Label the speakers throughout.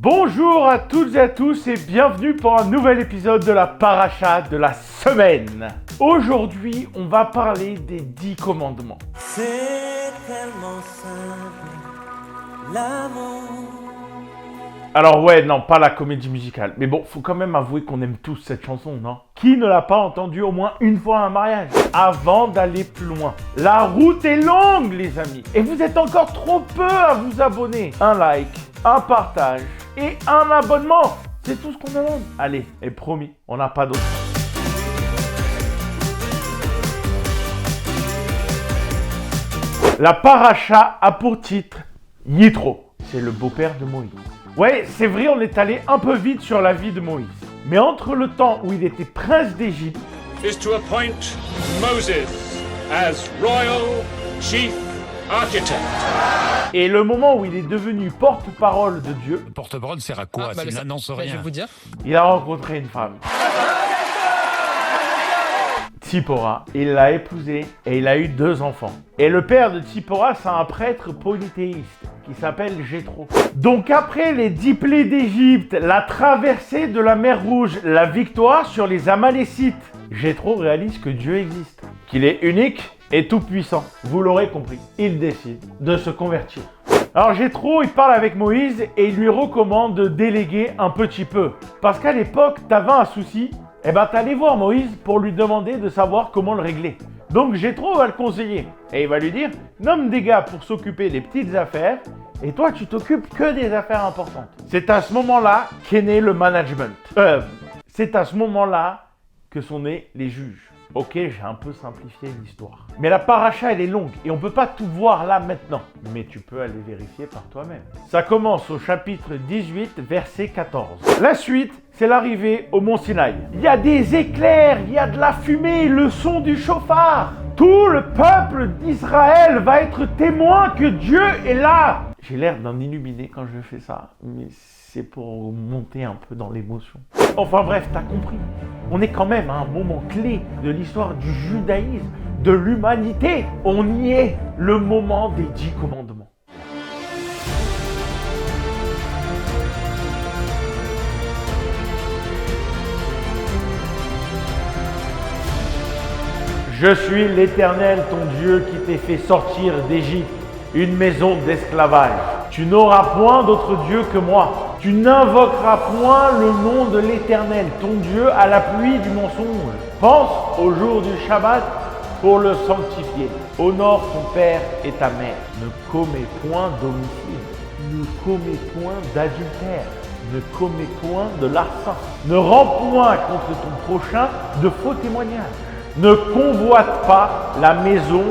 Speaker 1: Bonjour à toutes et à tous et bienvenue pour un nouvel épisode de la paracha de la semaine. Aujourd'hui, on va parler des 10 commandements.
Speaker 2: C'est tellement simple, l'amour.
Speaker 1: Alors ouais, non, pas la comédie musicale. Mais bon, faut quand même avouer qu'on aime tous cette chanson, non? Qui ne l'a pas entendue au moins une fois à un mariage? Avant d'aller plus loin, la route est longue, les amis. Et vous êtes encore trop peu à vous abonner. Un like, un partage et un abonnement. C'est tout ce qu'on demande. Allez, et promis, on n'a pas d'autre. La paracha a pour titre Yitro. C'est le beau-père de Moïse. Ouais, c'est vrai, on est allé un peu vite sur la vie de Moïse. Mais entre le temps où il était prince d'Égypte
Speaker 3: is to appoint Moses as royal chief architect.
Speaker 1: et le moment où il est devenu porte-parole de Dieu,
Speaker 4: Le porte-parole sert à quoi s'il n'annonce rien?
Speaker 5: Je vais vous dire.
Speaker 1: il a rencontré une femme. Tsipora, il l'a épousée et il a eu 2 enfants. Et le père de Tsipora, c'est un prêtre polythéiste qui s'appelle Jéthro. Donc après les 10 plaies d'Égypte, la traversée de la mer Rouge, la victoire sur les Amalécites, Jéthro réalise que Dieu existe, qu'il est unique et tout-puissant. Vous l'aurez compris, il décide de se convertir. Alors Jéthro, il parle avec Moïse et il lui recommande de déléguer un petit peu. Parce qu'à l'époque, t'avais un souci, t'allais voir Moïse pour lui demander de savoir comment le régler. Donc Jéthro va le conseiller et il va lui dire « Nomme des gars pour s'occuper des petites affaires et toi tu t'occupes que des affaires importantes. » C'est à ce moment-là qu'est né le management. C'est à ce moment-là que sont nés les juges. Ok, j'ai un peu simplifié l'histoire. Mais la paracha, elle est longue et on peut pas tout voir là maintenant. Mais tu peux aller vérifier par toi-même. Ça commence au chapitre 18, verset 14. La suite, c'est l'arrivée au mont Sinaï. Il y a des éclairs, il y a de la fumée, le son du chauffard. Tout le peuple d'Israël va être témoin que Dieu est là. J'ai l'air d'un illuminé quand je fais ça, mais c'est pour monter un peu dans l'émotion. Enfin bref, t'as compris. On est quand même à un moment clé de l'histoire du judaïsme, de l'humanité. On y est, le moment des 10 commandements. Je suis l'Éternel, ton Dieu, qui t'ai fait sortir d'Égypte, une maison d'esclavage. Tu n'auras point d'autre Dieu que moi. Tu n'invoqueras point le nom de l'Éternel, ton Dieu, à la pluie du mensonge. Pense au jour du Shabbat pour le sanctifier. Honore ton père et ta mère. Ne commets point d'homicide. Ne commets point d'adultère. Ne commets point de larcin. Ne rends point contre ton prochain de faux témoignages. Ne convoite pas la maison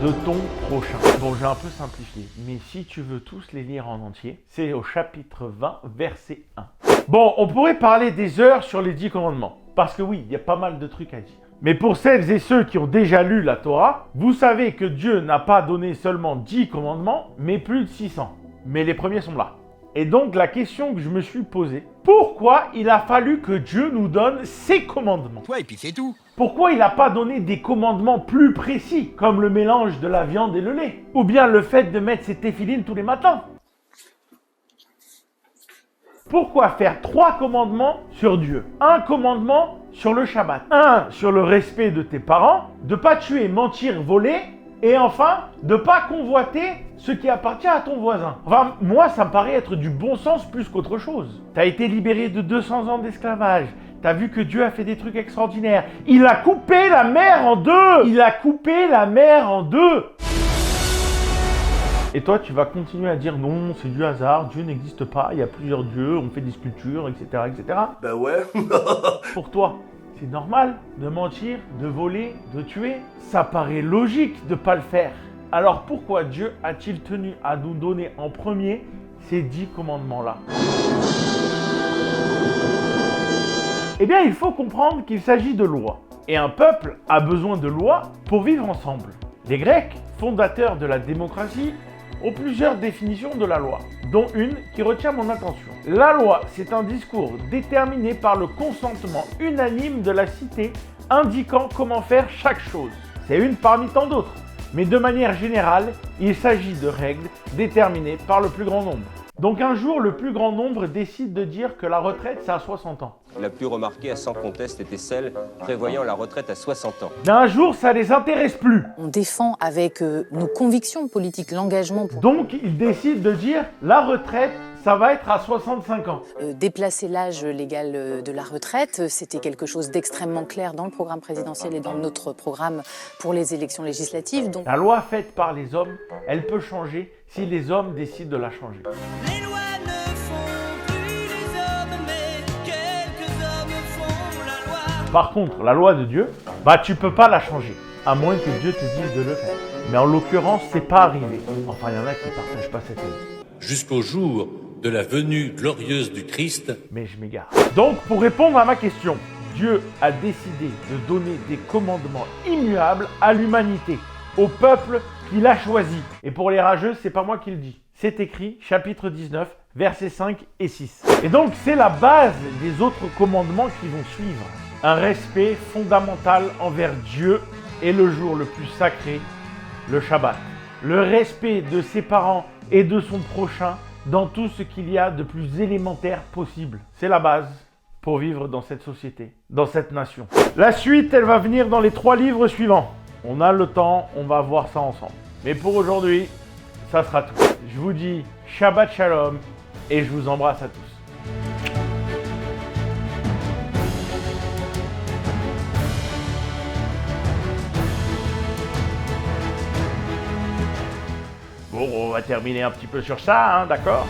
Speaker 1: de ton prochain. Bon, j'ai un peu simplifié, mais si tu veux tous les lire en entier, c'est au chapitre 20, verset 1. Bon, on pourrait parler des heures sur les 10 commandements, parce que oui, il y a pas mal de trucs à dire. Mais pour celles et ceux qui ont déjà lu la Torah, vous savez que Dieu n'a pas donné seulement 10 commandements, mais plus de 600. Mais les premiers sont là. Et donc la question que je me suis posée, pourquoi il a fallu que Dieu nous donne ces commandements?
Speaker 4: Ouais, et puis c'est tout.
Speaker 1: Pourquoi il n'a pas donné des commandements plus précis, comme le mélange de la viande et le lait? Ou bien le fait de mettre ses téphilines tous les matins? Pourquoi faire 3 commandements sur Dieu? Un commandement sur le Shabbat, un sur le respect de tes parents, de ne pas tuer, mentir, voler, et enfin, de ne pas convoiter ce qui appartient à ton voisin. Enfin, moi, ça me paraît être du bon sens plus qu'autre chose. Tu as été libéré de 200 ans d'esclavage. Tu as vu que Dieu a fait des trucs extraordinaires. Il a coupé la mer en 2. Il a coupé la mer en 2. Et toi, tu vas continuer à dire non, c'est du hasard, Dieu n'existe pas, il y a plusieurs dieux, on fait des sculptures, etc., etc.
Speaker 2: Ben ouais.
Speaker 1: Pour toi, c'est normal de mentir, de voler, de tuer. Ça paraît logique de ne pas le faire. Alors pourquoi Dieu a-t-il tenu à nous donner en premier ces 10 commandements-là? Eh bien, il faut comprendre qu'il s'agit de lois. Et un peuple a besoin de lois pour vivre ensemble. Les Grecs, fondateurs de la démocratie, ont plusieurs définitions de la loi, dont une qui retient mon attention. La loi, c'est un discours déterminé par le consentement unanime de la cité indiquant comment faire chaque chose. C'est une parmi tant d'autres. Mais de manière générale, il s'agit de règles déterminées par le plus grand nombre. Donc un jour, le plus grand nombre décide de dire que la retraite, c'est à 60 ans.
Speaker 5: La plus remarquée, sans conteste, était celle prévoyant la retraite à 60 ans.
Speaker 1: Mais un jour, ça les intéresse plus.
Speaker 6: On défend avec nos convictions politiques l'engagement pour
Speaker 1: Donc ils décident de dire la retraite, ça va être à 65 ans.
Speaker 6: déplacer l'âge légal de la retraite. C'était quelque chose d'extrêmement clair dans le programme présidentiel et dans notre programme pour les élections législatives. Donc,
Speaker 1: La loi faite par les hommes, elle peut changer si les hommes décident de la changer.
Speaker 2: Les lois ne font plus les hommes, mais quelques hommes font la loi.
Speaker 1: Par contre, la loi de Dieu, bah tu peux pas la changer, à moins que Dieu te dise de le faire. Mais en l'occurrence, c'est pas arrivé. Enfin, il y en a qui partagent pas cette avis.
Speaker 4: Jusqu'au jour de la venue glorieuse du Christ,
Speaker 1: Mais je m'égare. Donc, pour répondre à ma question, Dieu a décidé de donner des commandements immuables à l'humanité, au peuple qu'il a choisi. Et pour les rageux, c'est pas moi qui le dis. C'est écrit, chapitre 19, versets 5 et 6. Et donc, c'est la base des autres commandements qui vont suivre. Un respect fondamental envers Dieu et le jour le plus sacré, le Shabbat. Le respect de ses parents et de son prochain dans tout ce qu'il y a de plus élémentaire possible. C'est la base pour vivre dans cette société, dans cette nation. La suite, elle va venir dans les 3 livres suivants. On a le temps, on va voir ça ensemble. Mais pour aujourd'hui, ça sera tout. Je vous dis Shabbat Shalom et je vous embrasse à tous. Bon, on va terminer un petit peu sur ça, hein, d'accord ?